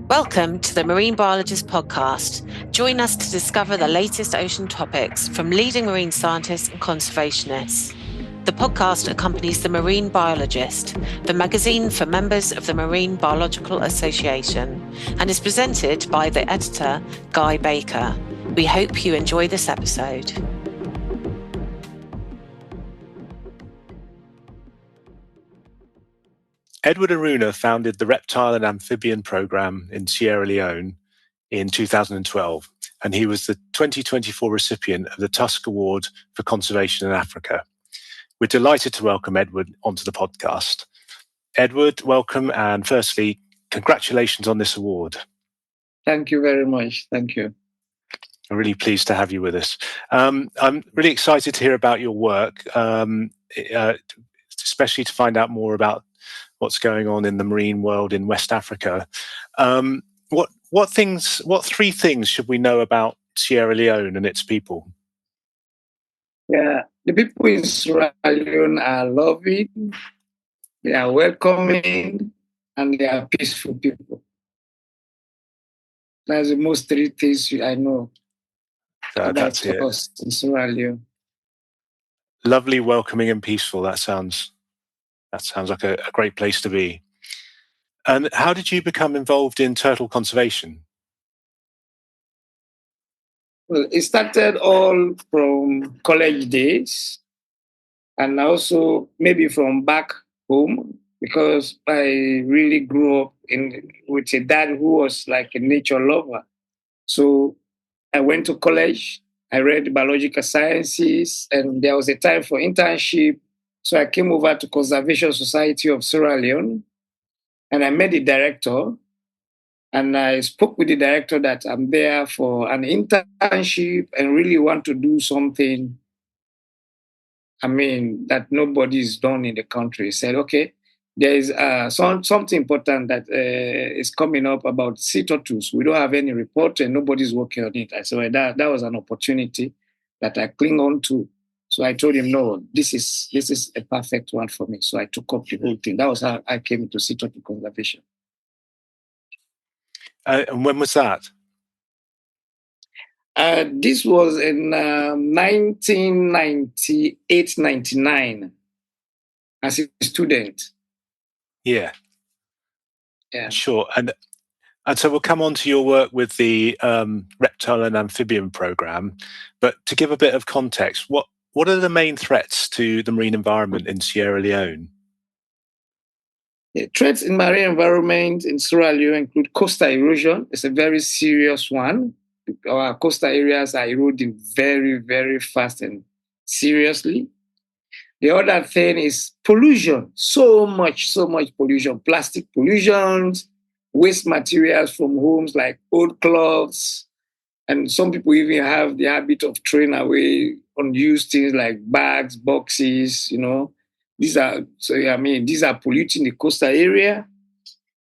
Welcome to the Marine Biologist podcast. Join us to discover the latest ocean topics from leading marine scientists and conservationists. The podcast accompanies the Marine Biologist, the magazine for members of the Marine Biological Association, and is presented by the editor, Guy Baker. We hope you enjoy this episode. Edward Aruna founded the Reptile and Amphibian Program in Sierra Leone in 2012, and he was the 2024 recipient of the Tusk Award for Conservation in Africa. We're delighted to welcome Edward onto the podcast. Edward, welcome, and firstly, congratulations on this award. Thank you very much. Thank you. I'm really pleased to have you with us. I'm really excited to hear about your work, especially to find out more about what's going on in the marine world in West Africa. What three things should we know about Sierra Leone and its people? Yeah, the people in Sierra Leone are loving, they are welcoming, and they are peaceful people. That's the most three things I know about us in Sierra Leone. Lovely, welcoming, and peaceful. That sounds like a great place to be. And how did you become involved in turtle conservation? Well, it started all from college days and also maybe from back home, because I really grew up with a dad who was like a nature lover. So I went to college, I read biological sciences, and there was a time for internship. So I came over to Conservation Society of Sierra Leone, and I met the director, and I spoke with the director that I'm there for an internship and really want to do something, that nobody's done in the country. He said, okay, there is something important that is coming up about sea turtles. We don't have any report and nobody's working on it. I said, well, that was an opportunity that I cling on to. So I told him, no, this is a perfect one for me. So I took up the whole thing. That was how I came into sea turtle conservation. And when was that? This was in 1998-99 as a student. Yeah. Sure. And so we'll come on to your work with the Reptile and Amphibian Program. But to give a bit of context, what are the main threats to the marine environment in Sierra Leone? The threats in marine environment in Sierra Leone include coastal erosion. It's a very serious one. Our coastal areas are eroding very, very fast and seriously. The other thing is pollution. So much pollution. Plastic pollutions, waste materials from homes like old clothes. And some people even have the habit of throwing away unused things like bags, boxes, These are polluting the coastal area.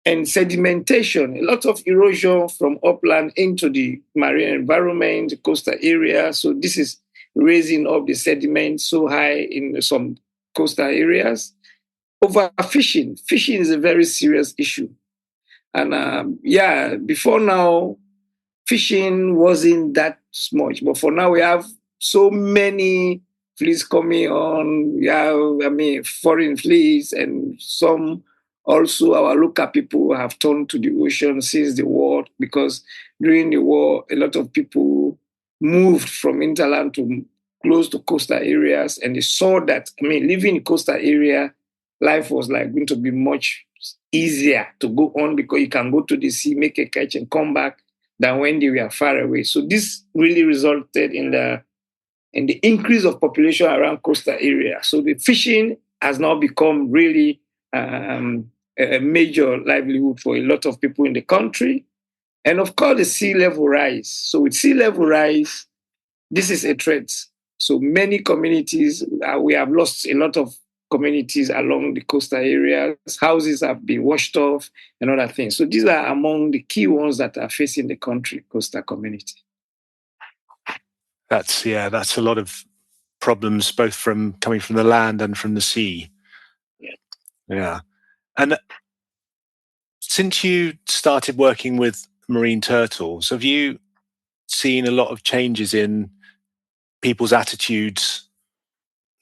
And sedimentation, a lot of erosion from upland into the marine environment, the coastal area. So this is raising up the sediment so high in some coastal areas. Overfishing. Fishing is a very serious issue. And before now, fishing wasn't that much. But for now, we have so many fleets coming on. We have, foreign fleets, and some also our local people have turned to the ocean since the war, because during the war, a lot of people moved from hinterland to close to coastal areas, and they saw that, living in coastal area, life was like going to be much easier to go on because you can go to the sea, make a catch, and come back than when they were far away. So this really resulted in the increase of population around coastal areas. So the fishing has now become really a major livelihood for a lot of people in the country. And of course, the sea level rise. So with sea level rise, this is a threat. So many communities, we have lost a lot of communities along the coastal areas. Houses have been washed off and other things. So these are among the key ones that are facing the country, coastal community. That's a lot of problems, both from coming from the land and from the sea. Yeah. And Since you started working with marine turtles, have you seen a lot of changes in people's attitudes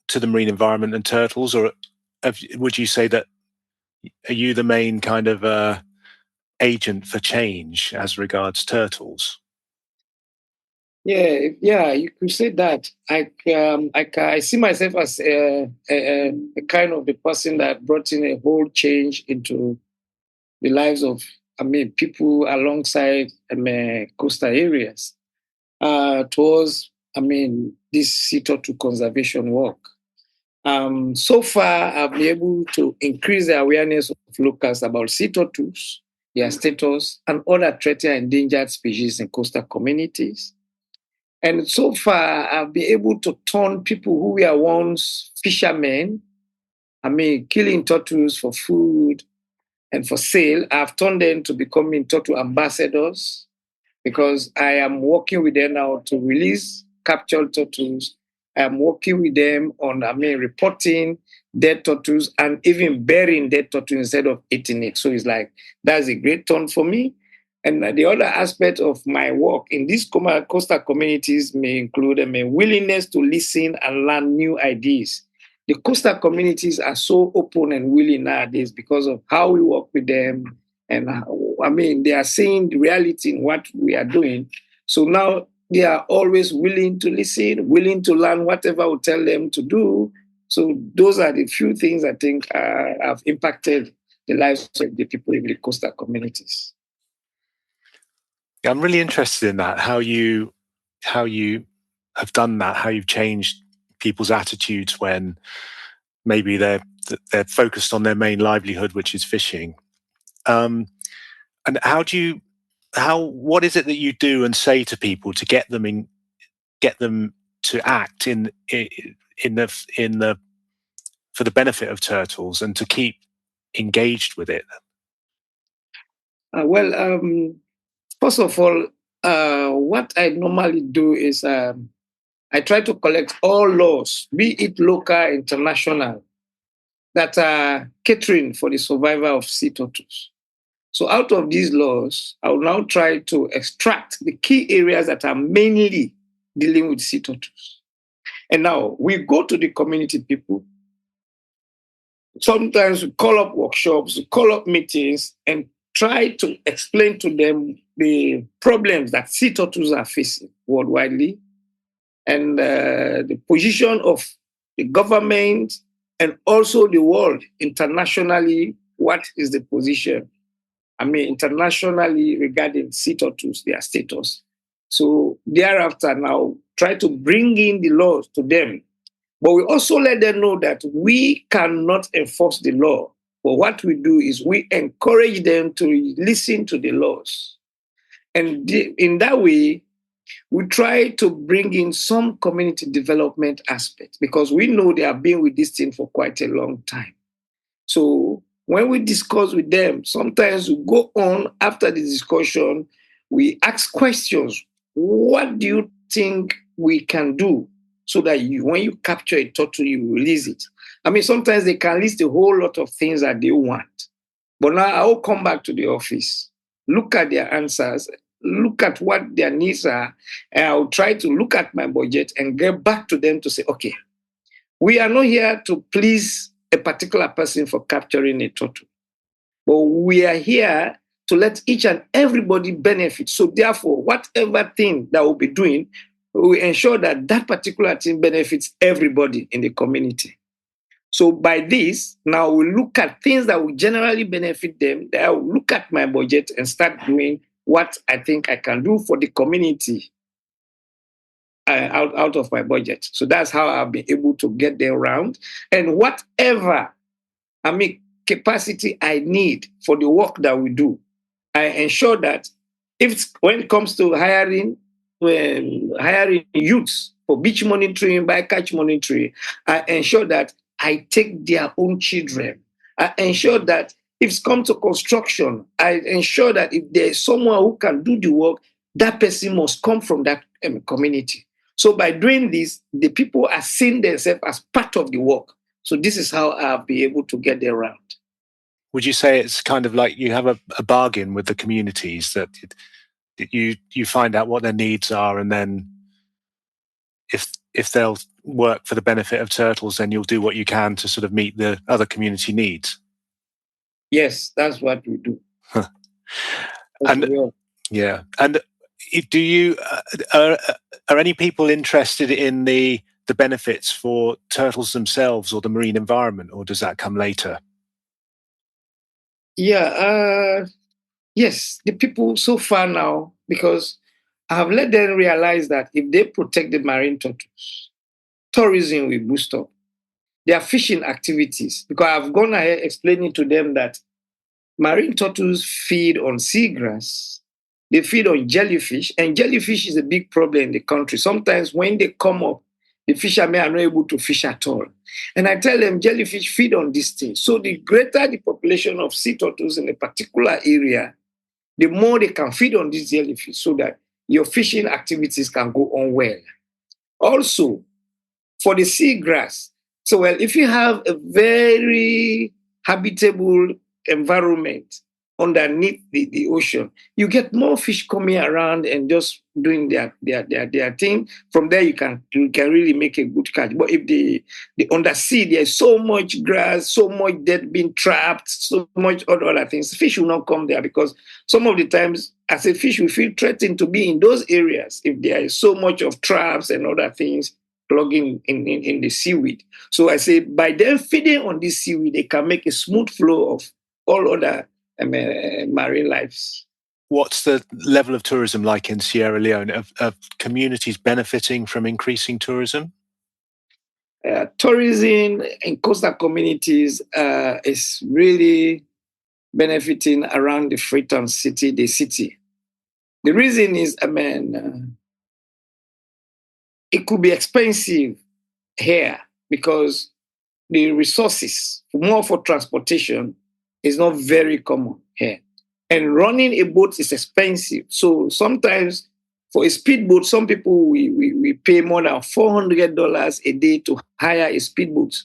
to the marine environment and turtles, or would you say that are you the main kind of agent for change as regards turtles? Yeah, you could say that. I see myself as a kind of the person that brought in a whole change into the lives of, people alongside coastal areas towards, this sea turtle conservation work. So far, I've been able to increase the awareness of locals about sea turtles, their status, and other threatened and endangered species in coastal communities. And so far, I've been able to turn people who were once fishermen, killing turtles for food and for sale. I've turned them to becoming turtle ambassadors because I am working with them now to release captured turtles. I'm working with them on, reporting dead turtles and even burying dead turtles instead of eating it. So it's like, that's a great turn for me. And the other aspect of my work in these coastal communities may include a willingness to listen and learn new ideas. The coastal communities are so open and willing nowadays because of how we work with them. And they are seeing the reality in what we are doing. So now they are always willing to listen, willing to learn whatever we tell them to do. So those are the few things I think have impacted the lives of the people in the coastal communities. I'm really interested in that, how you have done that, how you've changed people's attitudes when maybe they're focused on their main livelihood, which is fishing. And what is it that you do and say to people to get them to act in the for the benefit of turtles and to keep engaged with it? First of all, what I normally do is I try to collect all laws, be it local, international, that are catering for the survival of sea turtles. So out of these laws, I will now try to extract the key areas that are mainly dealing with sea turtles. And now we go to the community people. Sometimes we call up workshops, we call up meetings, and try to explain to them the problems that sea turtles are facing worldwide, and the position of the government and also the world internationally. What is the position? Internationally regarding sea turtles, their status. So thereafter now try to bring in the laws to them. But we also let them know that we cannot enforce the law. But what we do is we encourage them to listen to the laws. And in that way, we try to bring in some community development aspects because we know they have been with this thing for quite a long time. So when we discuss with them, sometimes we go on after the discussion, we ask questions. What do you think we can do so that when you capture a turtle, you release it? Sometimes they can list a whole lot of things that they want. But now I will come back to the office, look at their answers, look at what their needs are, and I'll try to look at my budget and get back to them to say, okay, we are not here to please a particular person for capturing a turtle, but we are here to let each and everybody benefit. So therefore, whatever thing that we'll be doing, we ensure that that particular thing benefits everybody in the community. So by this, now we look at things that will generally benefit them. Then I will look at my budget and start doing what I think I can do for the community out of my budget. So that's how I've been able to get them around. And whatever capacity I need for the work that we do, I ensure that when it comes to hiring youths for beach monitoring, bycatch monitoring, I ensure that I take their own children. I ensure that if it's come to construction, I ensure that if there's someone who can do the work, that person must come from that community. So by doing this, the people are seeing themselves as part of the work. So this is how I'll be able to get them around. would you say it's kind of like you have a bargain with the communities that you find out what their needs are, and then if they'll work for the benefit of turtles, then you'll do what you can to sort of meet the other community needs? Yes, that's what we do. Huh. And yeah, and do you are any people interested in the benefits for turtles themselves or the marine environment, or does that come later? Yeah, yes, the people so far now, because I have let them realize that if they protect the marine turtles, tourism will boost up. Their fishing activities, because I've gone ahead explaining to them that marine turtles feed on seagrass, they feed on jellyfish, and jellyfish is a big problem in the country. Sometimes when they come up, the fishermen are not able to fish at all. And I tell them jellyfish feed on these things. So the greater the population of sea turtles in a particular area, the more they can feed on these jellyfish so that your fishing activities can go on well. Also, for the seagrass, so well, if you have a very habitable environment underneath the ocean, you get more fish coming around and just doing their thing. From there, you can really make a good catch. But if the undersea, there's so much grass, so much dead being trapped, so much other things, fish will not come there, because some of the times, as a fish, we feel threatened to be in those areas if there is so much of traps and other things plugging in the seaweed. So I say, by them feeding on this seaweed, they can make a smooth flow of all other marine lives. What's the level of tourism like in Sierra Leone? Are communities benefiting from increasing tourism? Tourism in coastal communities is really benefiting around the Freetown city, the city. The reason is, it could be expensive here because the resources, more for transportation, is not very common here. And running a boat is expensive. So sometimes for a speedboat, some people, we pay more than $400 a day to hire a speedboat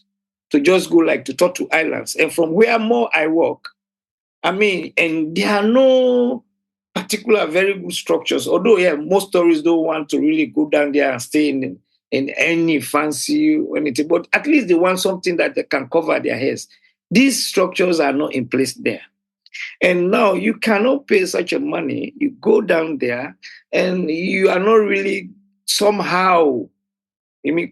to just go like to Tortu Islands. And from where more I work, and there are no particular very good structures. Although, yeah, most tourists don't want to really go down there and stay in any fancy or anything, but at least they want something that they can cover their heads. These structures are not in place there. And now you cannot pay such a money. You go down there and you are not really somehow,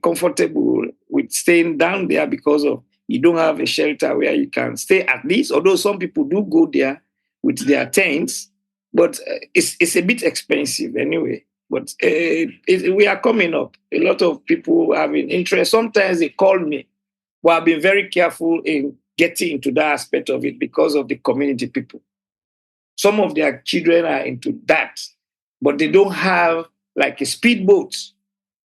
comfortable with staying down there because of you don't have a shelter where you can stay at least. Although some people do go there with their tents, but it's a bit expensive anyway. But we are coming up. A lot of people having interest. Sometimes they call me. But I've been very careful in getting into that aspect of it because of the community people. Some of their children are into that, but they don't have like a speedboat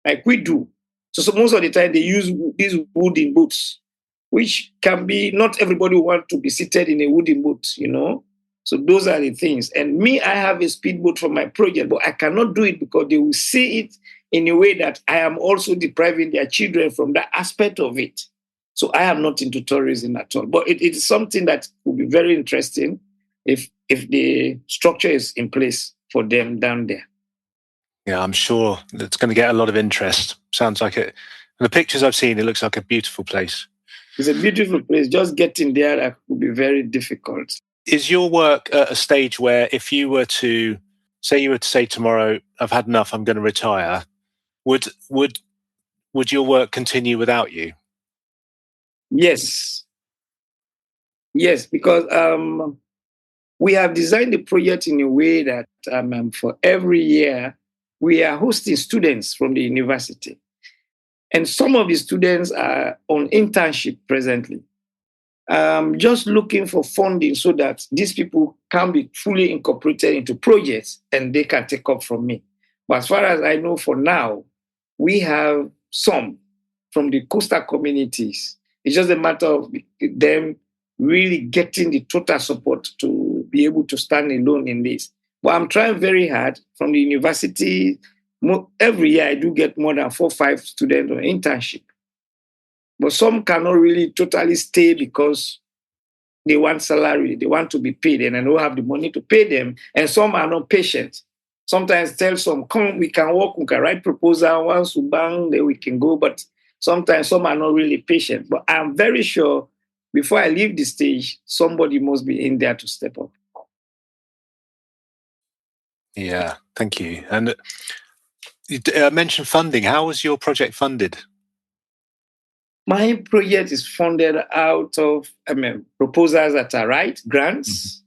like we do. So most of the time they use these wooden boats, which can be, not everybody wants to be seated in a wooden boat, So those are the things. And me, I have a speedboat for my project, but I cannot do it because they will see it in a way that I am also depriving their children from that aspect of it. So I am not into tourism at all. But it is something that will be very interesting if the structure is in place for them down there. Yeah, I'm sure it's going to get a lot of interest. Sounds like it. And the pictures I've seen, it looks like a beautiful place. It's a beautiful place. Just getting there will be very difficult. Is your work at a stage where if you were to say tomorrow, I've had enough, I'm going to retire, would your work continue without you? Yes, because we have designed the project in a way that for every year, we are hosting students from the university. And some of the students are on internship presently. Just looking for funding so that these people can be fully incorporated into projects and they can take up from me. But as far as I know for now, we have some from the coastal communities. It's just a matter of them really getting the total support to be able to stand alone in this. But I'm trying very hard from the university. Every year I do get more than 4 or 5 students on internship. But some cannot really totally stay because they want salary, they want to be paid, and I don't have the money to pay them. And some are not patient. Sometimes tell some, come, we can work, we can write proposal, once we bang, then we can go. But sometimes some are not really patient. But I'm very sure before I leave the stage, somebody must be in there to step up. Yeah, thank you. And you mentioned funding. How was your project funded? My project is funded out of proposals that are right, grants,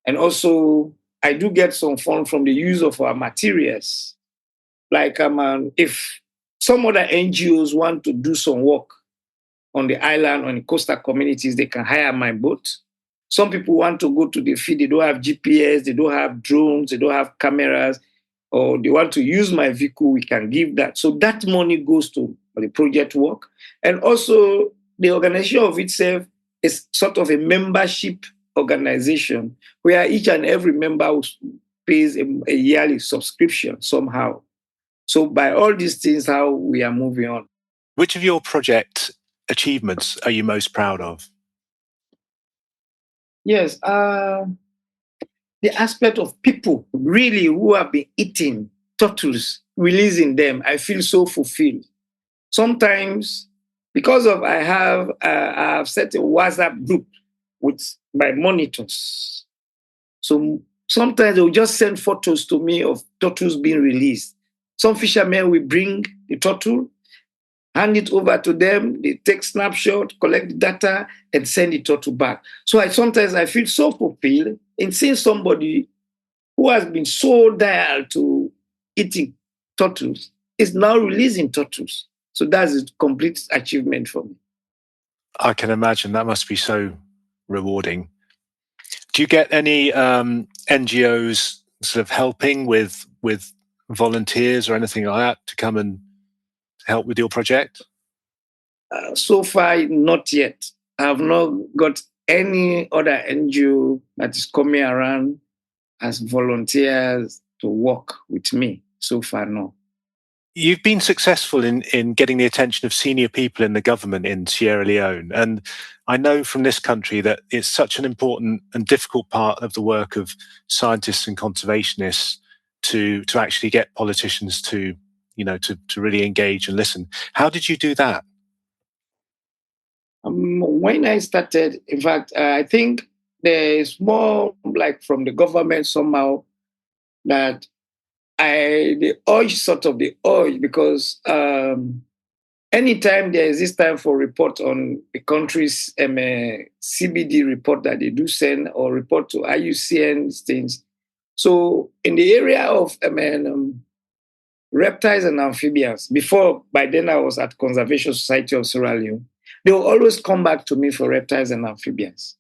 and also I do get some funds from the use of our materials. Like if some other NGOs want to do some work on the island, on the coastal communities, they can hire my boat. Some people want to go to the field, they don't have GPS, they don't have drones, they don't have cameras, or they want to use my vehicle, we can give that. So that money goes to the project work. And also the organization of itself is sort of a membership organization where each and every member pays a yearly subscription somehow. So by all these things, how we are moving on. Which of your project achievements are you most proud of? Yes, the aspect of people really who have been eating turtles, releasing them, I feel so fulfilled. Sometimes, because of I have set a WhatsApp group with my monitors. So sometimes they will just send photos to me of turtles being released. Some fishermen will bring the turtle, hand it over to them, they take snapshot, collect the data, and send the turtle back. So sometimes I feel so fulfilled in seeing somebody who has been so dial to eating turtles is now releasing turtles. So that's a complete achievement for me. I can imagine that must be so rewarding. Do you get any NGOs sort of helping with volunteers or anything like that to come and help with your project? So far, not yet. I have not got any other NGO that is coming around as volunteers to work with me. So far, no. You've been successful in getting the attention of senior people in the government in Sierra Leone. And I know from this country that it's such an important and difficult part of the work of scientists and conservationists to actually get politicians to really engage and listen. How did you do that? When I started, in fact, I think there's more like from the government somehow that the urge because anytime there is this time for report on the country's CBD report that they do send or report to IUCN things. So in the area of reptiles and amphibians, by then I was at Conservation Society of Sierra Leone, they will always come back to me for reptiles and amphibians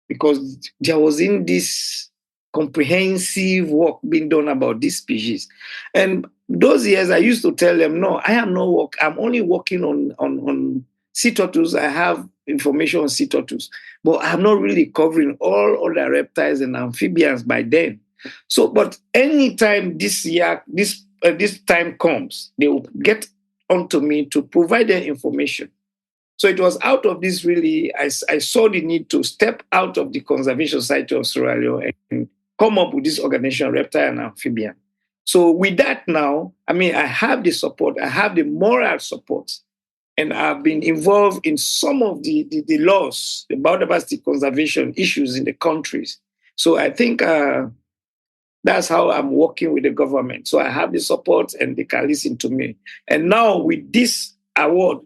because there was in this comprehensive work being done about this species. And those years I used to tell them, no, I am no work. I'm only working on sea turtles. I have information on sea turtles, but I'm not really covering all other reptiles and amphibians by then. So, but anytime this time comes, they will get onto me to provide their information. So it was out of this really, I saw the need to step out of the Conservation Society of Sierra Leone and come up with this organization, Reptile and Amphibian. So with that now, I have the support, I have the moral support, and I've been involved in some of the laws, the biodiversity conservation issues in the countries. So I think that's how I'm working with the government. So I have the support and they can listen to me. And now with this award,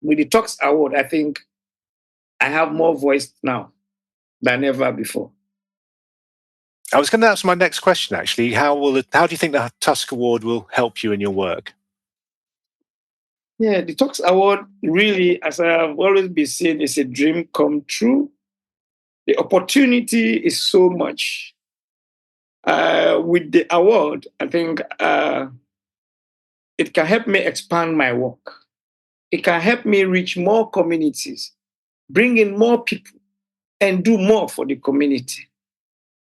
with the Tusk Award, I think I have more voice now than ever before. I was going to ask my next question, actually. How do you think the Tusk Award will help you in your work? Yeah, the Tusk Award really, as I have always been saying, is a dream come true. The opportunity is so much. With the award, I think it can help me expand my work. It can help me reach more communities, bring in more people, and do more for the community.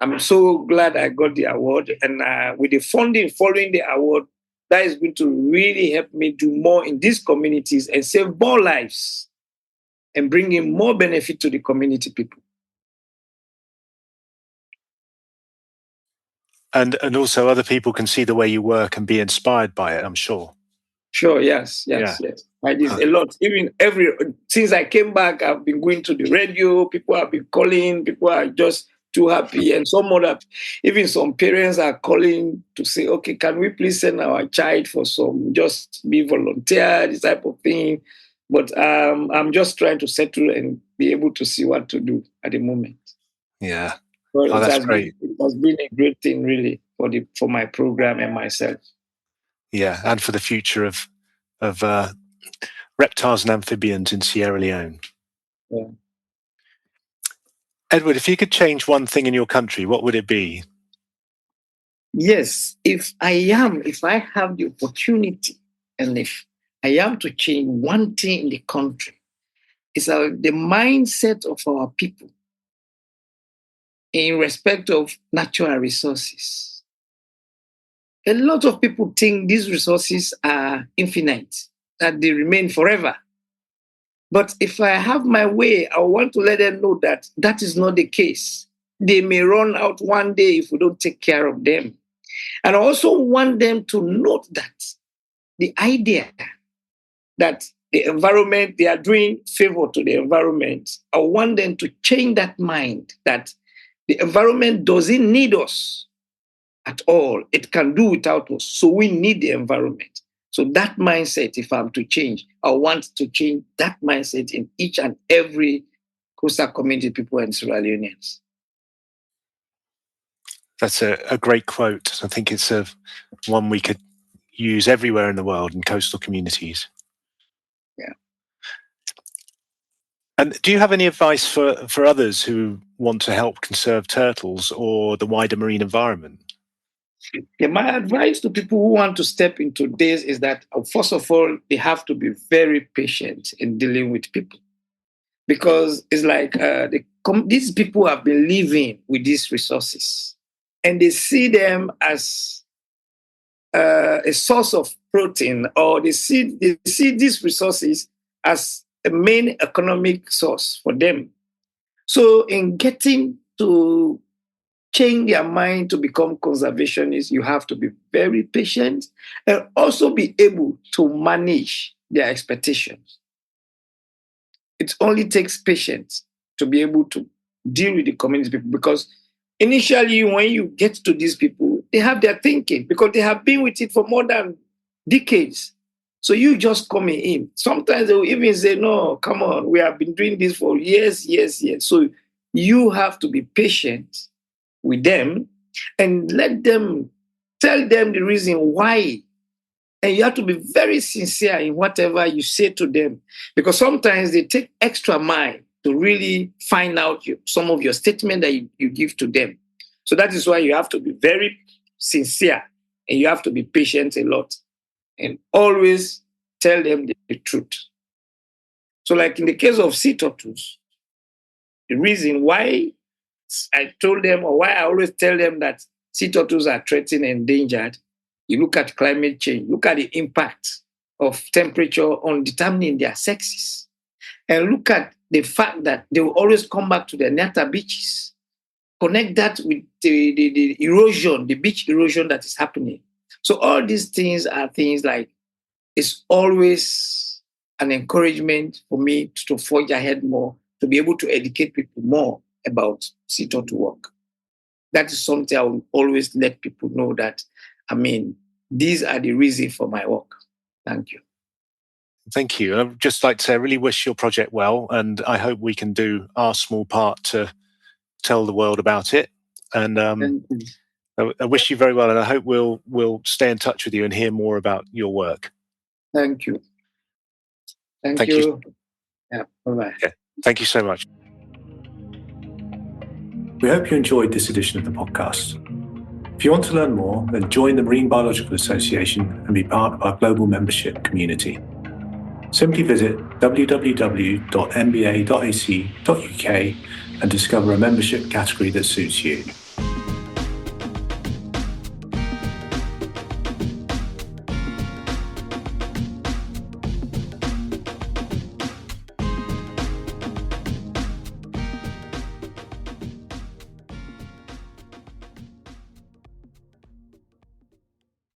I'm so glad I got the award. And with the funding following the award, that is going to really help me do more in these communities and save more lives and bring in more benefit to the community people. And also other people can see the way you work and be inspired by it, I'm sure. Sure, yes. I did a lot. Even since I came back, I've been going to the radio. People have been calling. People are just too happy. And even some parents are calling to say, okay, can we please send our child for just be volunteer, this type of thing. But I'm just trying to settle and be able to see what to do at the moment. Yeah. Well, that's great. It has been a great thing, really, for my program and myself. Yeah, and for the future of reptiles and amphibians in Sierra Leone. Yeah. Edward, if you could change one thing in your country, what would it be? Yes, if I have the opportunity, and if I am to change one thing in the country, it's the mindset of our people in respect of natural resources. A lot of people think these resources are infinite, that they remain forever. But if I have my way, I want to let them know that that is not the case. They may run out one day if we don't take care of them. And I also want them to note that the idea that the environment, they are doing favor to the environment. I want them to change that mind that the environment doesn't need us at all. It can do without us. So we need the environment. So that mindset, if I'm to change, I want to change that mindset in each and every coastal community people and Sierra Leoneans. That's a great quote. I think it's one we could use everywhere in the world in coastal communities. Yeah. And do you have any advice for others who want to help conserve turtles or the wider marine environment? Yeah, my advice to people who want to step into this is that, first of all, they have to be very patient in dealing with people. Because it's like these people have been living with these resources, and they see them as a source of protein, or they see these resources as a main economic source for them. So in getting to change their mind to become conservationists, you have to be very patient and also be able to manage their expectations. It only takes patience to be able to deal with the community people, because initially when you get to these people, they have their thinking because they have been with it for more than decades. So you just coming in. Sometimes they will even say, no, come on, we have been doing this for years. So you have to be patient with them and tell them the reason why. And you have to be very sincere in whatever you say to them, because sometimes they take extra mile to really find out some of your statement that you give to them. So that is why you have to be very sincere and you have to be patient a lot and always tell them the truth. So like in the case of sea turtles, the reason why I told them, or why I always tell them that sea turtles are threatened and endangered, you look at climate change, look at the impact of temperature on determining their sexes, and look at the fact that they will always come back to their natal beaches. Connect that with the erosion, the beach erosion that is happening. So all these things are things like, it's always an encouragement for me to forge ahead more, to be able to educate people more about sea turtle work. That is something I will always let people know that, these are the reason for my work. Thank you. Thank you. I'd just like to say I really wish your project well, and I hope we can do our small part to tell the world about it. And I wish you very well, and I hope we'll stay in touch with you and hear more about your work. Thank you. Thank you. Yeah, bye-bye. Yeah, thank you so much. We hope you enjoyed this edition of the podcast. If you want to learn more, then join the Marine Biological Association and be part of our global membership community. Simply visit www.mba.ac.uk and discover a membership category that suits you.